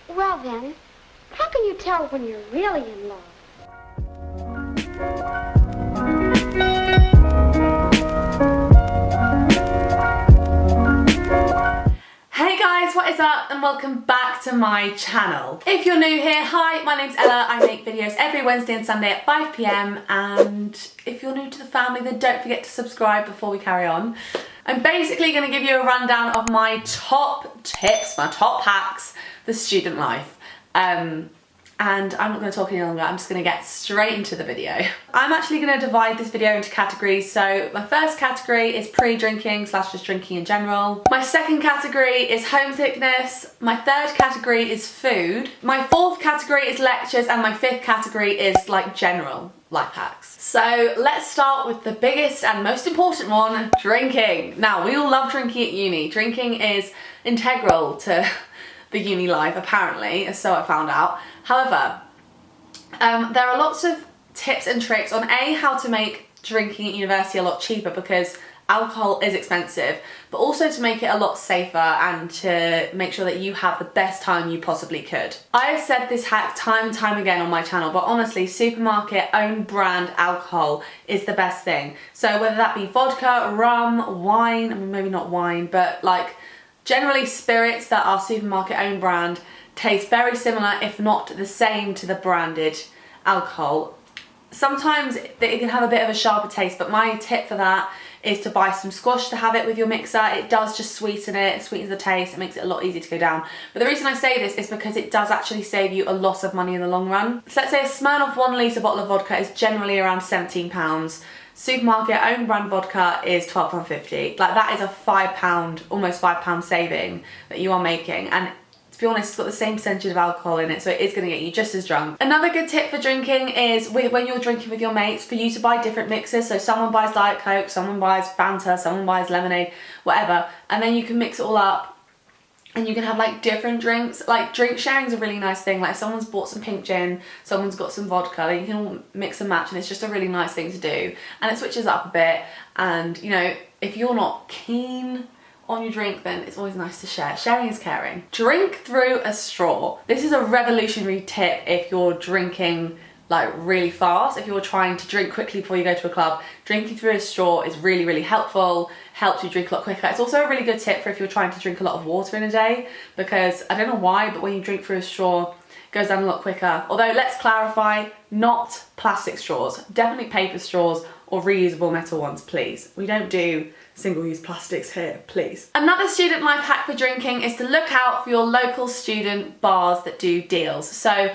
Well then, how can you tell when you're really in love? Hey guys, what is up and welcome back to my channel. If you're new here, hi, my name's Ella. I make videos every Wednesday and Sunday at 5 PM, and if you're new to the family then don't forget to subscribe before we carry on. I'm basically going to give you a rundown of my top tips, my top hacks for student life. And I'm not going to talk any longer, I'm just going to get straight into the video. I'm actually going to divide this video into categories. So my first category is pre-drinking / just drinking in general. My second category is homesickness. My third category is food. My fourth category is lectures, and my fifth category is like general life hacks. So let's start with the biggest and most important one, drinking. Now, we all love drinking at uni. Drinking is integral to the uni life, apparently, so I found out. However, there are lots of tips and tricks on how to make drinking at university a lot cheaper, because alcohol is expensive, but also to make it a lot safer and to make sure that you have the best time you possibly could. I have said this hack time and time again on my channel, but honestly, supermarket own brand alcohol is the best thing. So whether that be vodka, rum, wine, I mean maybe not wine, but like generally spirits that are supermarket own brand taste very similar, if not the same, to the branded alcohol. Sometimes it can have a bit of a sharper taste, but my tip for that is to buy some squash to have it with your mixer. It does just sweeten it, sweetens the taste, it makes it a lot easier to go down. But the reason I say this is because it does actually save you a lot of money in the long run. So let's say a Smirnoff 1 litre bottle of vodka is generally around £17. Supermarket own brand vodka is £12.50. Like, that is a £5, almost £5 saving that you are making. And to be honest, it's got the same percentage of alcohol in it, so it is going to get you just as drunk. Another good tip for drinking is when you're drinking with your mates, for you to buy different mixes. So someone buys Diet Coke, someone buys Fanta, someone buys lemonade, whatever, and then you can mix it all up and you can have like different drinks. Like, drink sharing is a really nice thing. Like, if someone's bought some pink gin, someone's got some vodka, then you can all mix and match, and it's just a really nice thing to do, and it switches up a bit. And you know, if you're not keen on your drink, then it's always nice to share. Sharing is caring. Drink through a straw. This is a revolutionary tip if you're drinking like really fast. If you're trying to drink quickly before you go to a club, drinking through a straw is really, really helpful. Helps you drink a lot quicker. It's also a really good tip for if you're trying to drink a lot of water in a day, because I don't know why, but when you drink through a straw, it goes down a lot quicker. Although, let's clarify, not plastic straws. Definitely paper straws or reusable metal ones, please. We don't do single-use plastics here, please. Another student life hack for drinking is to look out for your local student bars that do deals. So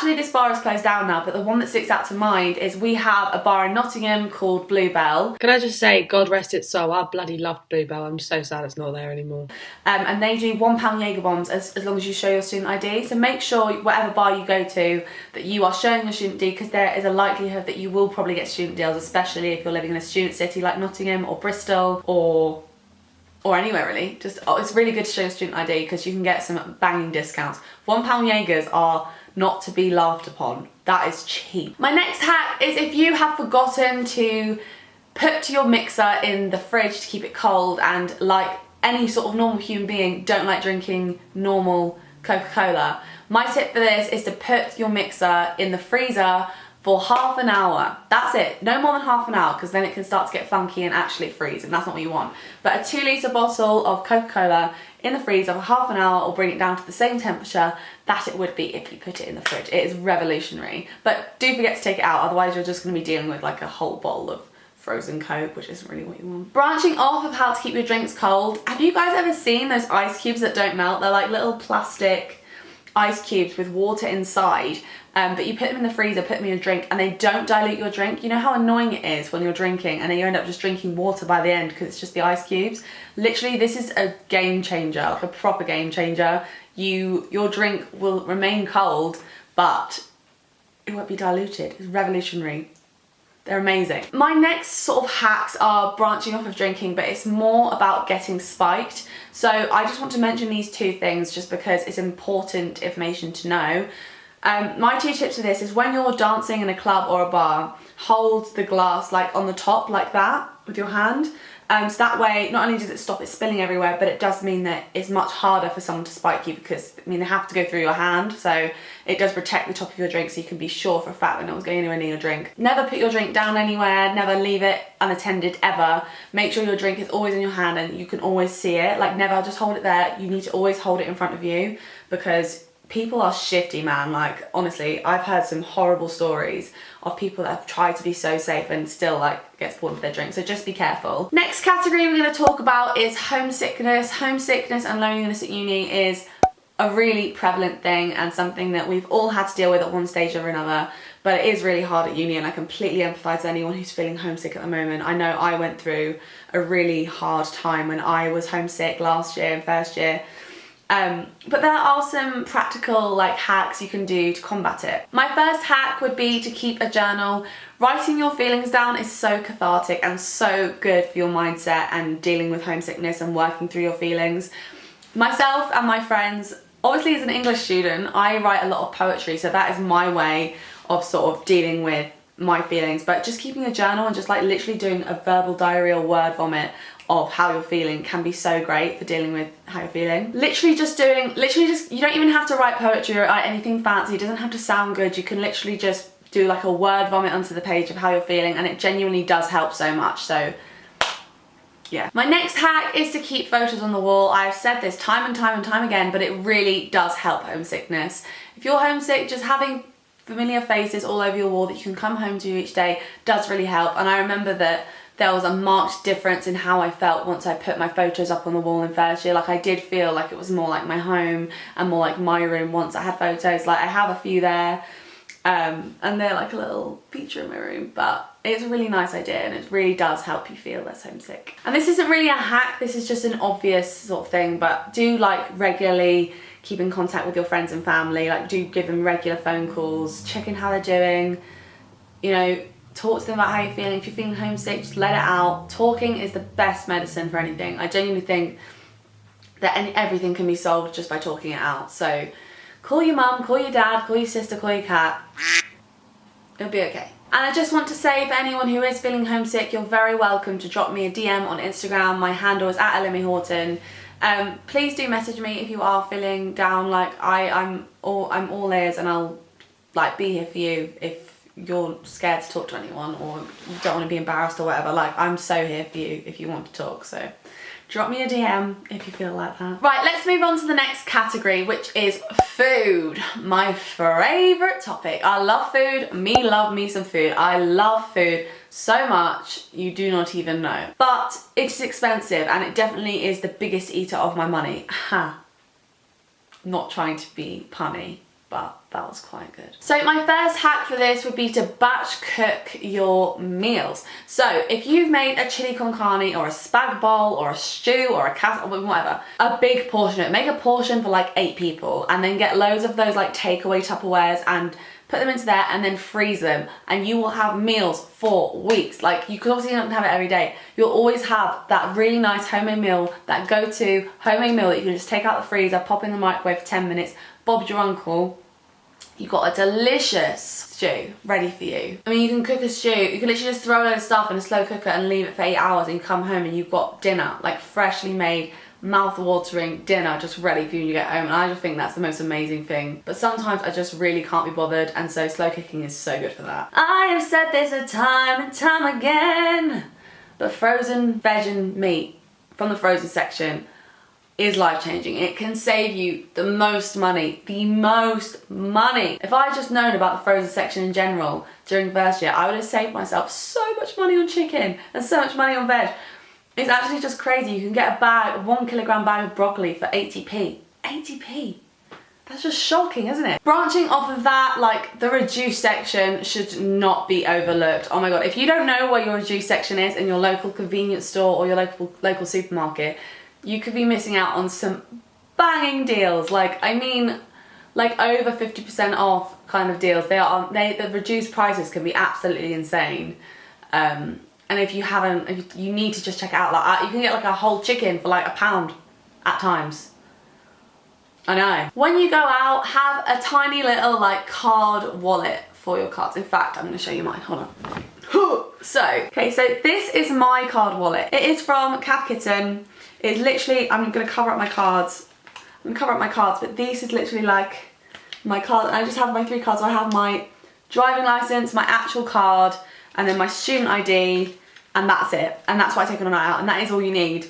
this bar is closed down now, but the one that sticks out to mind is we have a bar in Nottingham called Bluebell. Can I just say, God rest its soul, I bloody loved Bluebell. I'm so sad it's not there anymore. And they do £1 Jaeger bombs as long as you show your student ID. So make sure whatever bar you go to that you are showing your student ID, because there is a likelihood that you will probably get student deals, especially if you're living in a student city like Nottingham or Bristol or anywhere really. It's really good to show your student ID because you can get some banging discounts. £1 Jaegers are not to be laughed upon. That is cheap. My next hack is if you have forgotten to put your mixer in the fridge to keep it cold, and like any sort of normal human being don't like drinking normal Coca-Cola, my tip for this is to put your mixer in the freezer for half an hour. That's it, no more than half an hour, because then it can start to get funky and actually freeze, and that's not what you want. But a 2 litre bottle of Coca-Cola in the freezer for half an hour will bring it down to the same temperature that it would be if you put it in the fridge. It is revolutionary. But do forget to take it out, otherwise you're just going to be dealing with like a whole bowl of frozen Coke, which isn't really what you want. Branching off of how to keep your drinks cold, have you guys ever seen those ice cubes that don't melt? They're like little plastic ice cubes with water inside, but you put them in the freezer, put them in your drink, and they don't dilute your drink. You know how annoying it is when you're drinking and then you end up just drinking water by the end because it's just the ice cubes? Literally, this is a game changer, like a proper game changer. Your drink will remain cold, but it won't be diluted. It's revolutionary. They're amazing. My next sort of hacks are branching off of drinking, but it's more about getting spiked. So I just want to mention these two things just because it's important information to know. My 2 tips for this is when you're dancing in a club or a bar, hold the glass like on the top like that with your hand, So that way, not only does it stop it spilling everywhere, but it does mean that it's much harder for someone to spike you, because I mean they have to go through your hand, so it does protect the top of your drink, so you can be sure for a fact that no one's going anywhere near your drink. Never put your drink down anywhere, never leave it unattended ever. Make sure your drink is always in your hand and you can always see it. Like, never just hold it there. You need to always hold it in front of you, because people are shifty, man. Like, honestly, I've heard some horrible stories of people that have tried to be so safe and still like gets poured into their drink, so just be careful. Next category we're going to talk about is homesickness. Homesickness and loneliness at uni is a really prevalent thing and something that we've all had to deal with at one stage or another, but it is really hard at uni, and I completely empathise with anyone who's feeling homesick at the moment. I know I went through a really hard time when I was homesick last year in first year. But there are some practical like hacks you can do to combat it. My first hack would be to keep a journal. Writing your feelings down is so cathartic and so good for your mindset and dealing with homesickness and working through your feelings. Myself and my friends, obviously as an English student, I write a lot of poetry, so that is my way of sort of dealing with my feelings. But just keeping a journal and just like literally doing a verbal diary or word vomit of how you're feeling can be so great for dealing with how you're feeling. Literally just, you don't even have to write poetry or write anything fancy. It doesn't have to sound good. You can literally just do like a word vomit onto the page of how you're feeling, and it genuinely does help so much. So yeah. My next hack is to keep photos on the wall. I've said this time and time and time again, but it really does help homesickness. If you're homesick, just having familiar faces all over your wall that you can come home to each day does really help. And I remember that there was a marked difference in how I felt once I put my photos up on the wall in first year. Like, I did feel like it was more like my home and more like my room once I had photos. Like, I have a few there, and they're like a little feature in my room, but it's a really nice idea and it really does help you feel less homesick. And this isn't really a hack, this is just an obvious sort of thing, but do like regularly keep in contact with your friends and family. Like, do give them regular phone calls, check in how they're doing, you know, talk to them about how you're feeling. If you're feeling homesick, just let it out. Talking is the best medicine for anything. I genuinely think that everything can be solved just by talking it out. So call your mum, call your dad, call your sister, call your cat. It'll be okay. And I just want to say, for anyone who is feeling homesick, you're very welcome to drop me a DM on Instagram. My handle is @LemmyHorton. Please do message me if you are feeling down. Like, I'm all ears, and I'll like be here for you if you're scared to talk to anyone or you don't want to be embarrassed or whatever. Like, I'm so here for you if you want to talk. So drop me a DM if you feel like that. Right, let's move on to the next category, which is food. My favourite topic. I love food. Love me some food. I love food so much you do not even know. But it's expensive, and it definitely is the biggest eater of my money. Ha. Not trying to be punny, but that was quite good. So my first hack for this would be to batch cook your meals. So if you've made a chili con carne or a spag bowl or a stew or a casserole, whatever, a big portion of it, make a portion for like 8 people, and then get loads of those like takeaway Tupperwares and put them into there and then freeze them, and you will have meals for weeks. Like, you could obviously not have it every day. You'll always have that really nice homemade meal, that go-to homemade meal that you can just take out the freezer, pop in the microwave for 10 minutes, Bob's your uncle. You've got a delicious stew ready for you. I mean, you can cook a stew, you can literally just throw a load of stuff in a slow cooker and leave it for 8 hours, and you come home and you've got dinner, like freshly made, mouth-watering dinner just ready for you when you get home. And I just think that's the most amazing thing. But sometimes I just really can't be bothered, and so slow cooking is so good for that. I have said this a time and time again, but frozen veg and meat from the frozen section is life-changing. It can save you the most money, If I had just known about the frozen section in general during first year, I would have saved myself so much money on chicken and so much money on veg. It's actually just crazy. You can get a 1 kilogram bag of broccoli for 80p. 80p. That's just shocking, isn't it? Branching off of that, like, the reduced section should not be overlooked. Oh my God, if you don't know where your reduced section is in your local convenience store or your local supermarket, you could be missing out on some banging deals. Like, I mean, like over 50% off kind of deals. The reduced prices can be absolutely insane. And if you haven't, you need to just check it out. Like, you can get like a whole chicken for like £1 at times. I know. When you go out, have a tiny little like card wallet for your cards. In fact, I'm gonna show you mine, hold on. So, okay, so this is my card wallet. It is from Cat Kitten. It's literally, I'm gonna cover up my cards. I'm gonna cover up my cards, but this is literally like my card. And I just have my 3 cards. So I have my driving license, my actual card, and then my student ID, and that's it. And that's what I take on a night out, and that is all you need.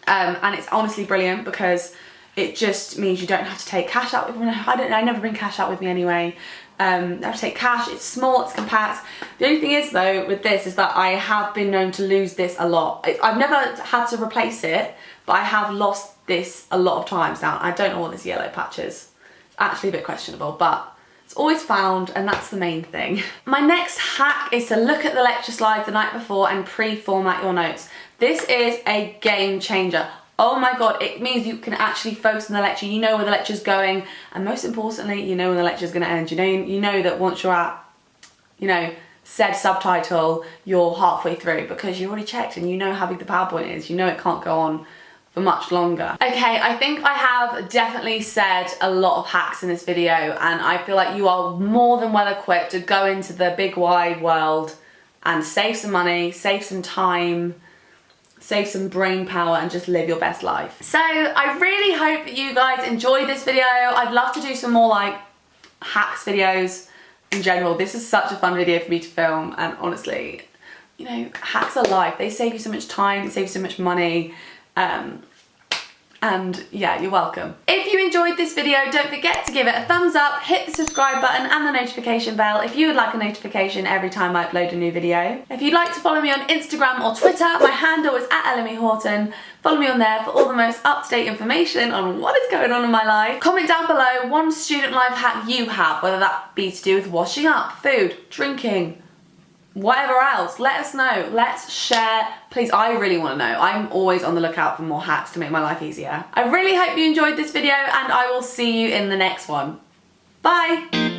And it's honestly brilliant because it just means you don't have to take cash out with me. I never bring cash out with me anyway. I have to take cash, it's small, it's compact. The only thing is though with this is that I have been known to lose this a lot. I've never had to replace it, but I have lost this a lot of times now. I don't know what this yellow patch is. It's actually a bit questionable, but it's always found, and that's the main thing. My next hack is to look at the lecture slides the night before and pre-format your notes. This is a game changer. Oh my god, it means you can actually focus on the lecture. You know where the lecture's going, and most importantly, you know when the lecture's going to end. You know that once you're at, you know, said subtitle, you're halfway through because you already checked and you know how big the PowerPoint is. You know it can't go on for much longer. Okay, I think I have definitely said a lot of hacks in this video, and I feel like you are more than well equipped to go into the big wide world and save some money, save some time, save some brain power, and just live your best life. So I really hope that you guys enjoyed this video. I'd love to do some more like hacks videos in general. This is such a fun video for me to film, and honestly, you know, hacks are life. They save you so much time, they save you so much money. And yeah, you're welcome. If you enjoyed this video, don't forget to give it a thumbs up, hit the subscribe button and the notification bell if you would like a notification every time I upload a new video. If you'd like to follow me on Instagram or Twitter, my handle is @EllemyHorton. Follow me on there for all the most up-to-date information on what is going on in my life. Comment down below one student life hack you have, whether that be to do with washing up, food, drinking, whatever else. Let us know. Let's share. Please, I really want to know. I'm always on the lookout for more hacks to make my life easier. I really hope you enjoyed this video, and I will see you in the next one. Bye!